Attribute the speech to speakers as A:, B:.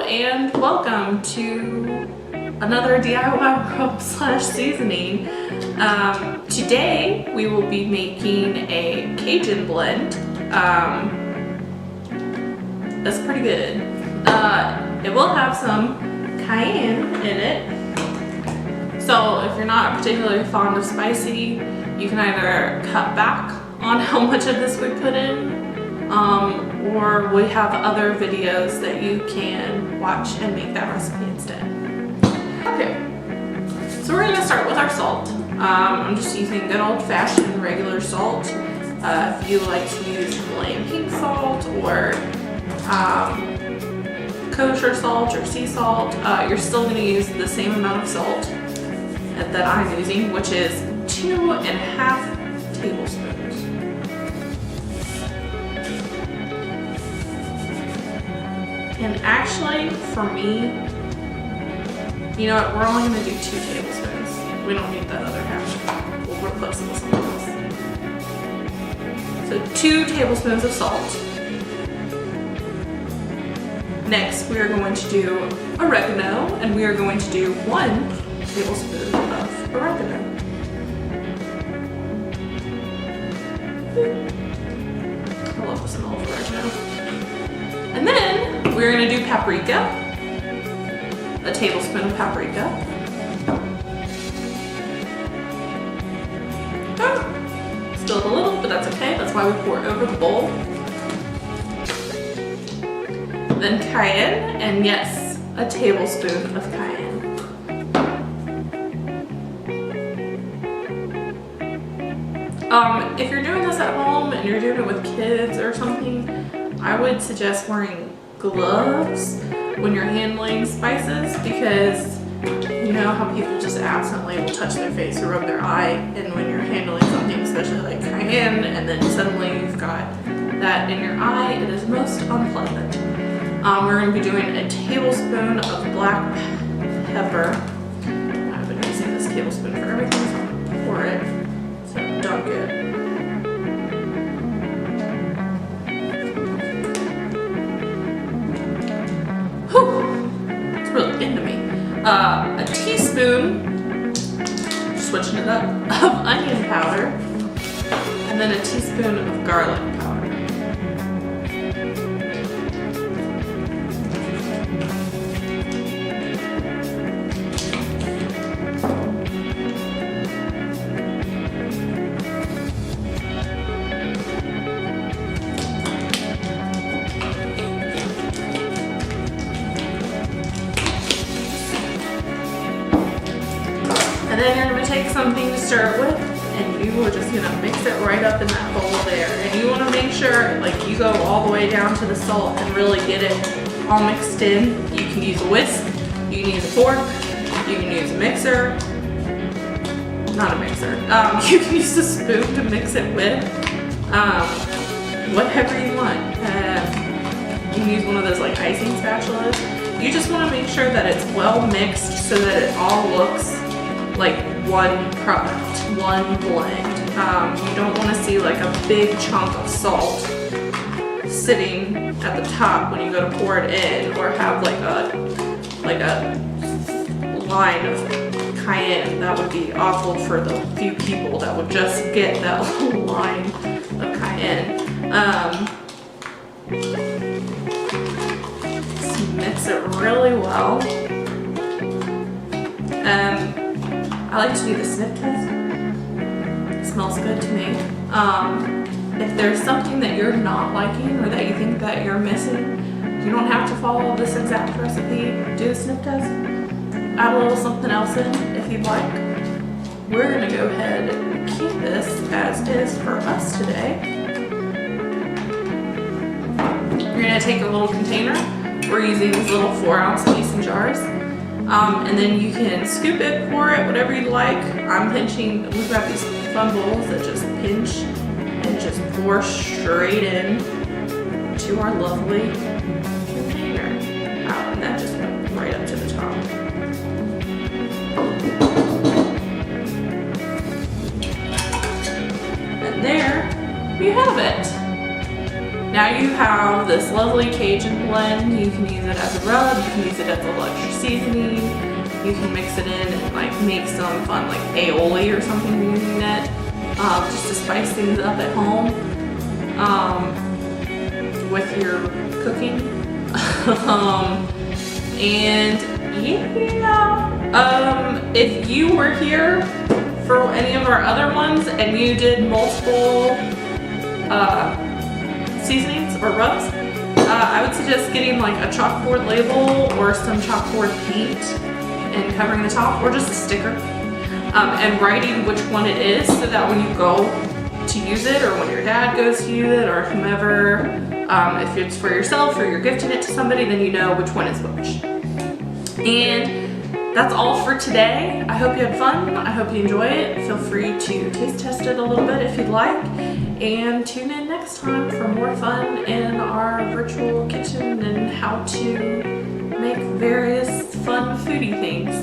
A: and welcome to another DIY rub / seasoning. Today we will be making a Cajun blend. That's pretty good. It will have some cayenne in it. So if you're not particularly fond of spicy, you can either cut back on how much of this we put in, or we have other videos that you can watch and make that recipe instead. Okay, so we're gonna start with our salt. I'm just using good old-fashioned regular salt. If you like to use Himalayan pink salt or kosher salt or sea salt, you're still gonna use the same amount of salt that I'm using, which is 2.5 tablespoons. And actually, for me, you know what, we're only gonna do 2 tablespoons. We don't need that other half. We'll replace it with something else. So 2 tablespoons of salt. Next, we are going to do oregano, and we are going to do 1 tablespoon of oregano. I love the smell of oregano. And then we're going to do paprika, a tablespoon of paprika. Oh, spilled a little, but that's okay. That's why we pour it over the bowl. Then cayenne, and yes, a tablespoon of cayenne. If you're doing this at home and you're doing it with kids or something, I would suggest wearing gloves when you're handling spices, because you know how people just absently will touch their face or rub their eye, and when you're handling something, especially like cayenne, and then suddenly you've got that in your eye, it is most unpleasant. We're going to be doing a tablespoon of black pepper. I've been using this tablespoon for everything, so I'm going to pour it so dunk it. It's really into me. A teaspoon, switching it up, of onion powder, and then a teaspoon of garlic powder. And then you're going to take something to stir it with, and you are just going to mix it right up in that bowl there. And you want to make sure, like, you go all the way down to the salt and really get it all mixed in. You can use a whisk, you can use a fork, you can use a mixer, not a mixer, you can use a spoon to mix it with, whatever you want. You can use one of those like icing spatulas. You just want to make sure that it's well mixed so that it all looks like one product, one blend. You don't want to see like a big chunk of salt sitting at the top when you go to pour it in, or have like a line of cayenne. That would be awful for the few people that would just get that little line of cayenne. Just mix it really well. I like to do the sniff test. It smells good to me. If there's something that you're not liking or that you think that you're missing, you don't have to follow this exact recipe. Do the sniff test. Add a little something else in if you'd like. We're going to go ahead and keep this as is for us today. You're going to take a little container. We're using these little 4-ounce mason jars. And then you can scoop it, pour it, whatever you like. I'm pinching, we've got these fun bowls that just pinch and just pour straight in to our lovely container. And that just went right up to the top. And there you have it. Now you have this lovely Cajun blend. You can use it as a rub, you can use it as a little extra seasoning, you can mix it in and like make some fun like aioli or something using it, just to spice things up at home with your cooking. And yeah, if you were here for any of our other ones and you did multiple seasonings or rubs, I would suggest getting like a chalkboard label or some chalkboard paint and covering the top, or just a sticker, and writing which one it is, so that when you go to use it, or when your dad goes to use it, or whomever, if it's for yourself or you're gifting it to somebody, then you know which one is which. And that's all for today. I hope you had fun. I hope you enjoy it. Feel free to taste test it a little bit if you'd like. And tune in next time for more fun in our virtual kitchen and how to make various fun foodie things.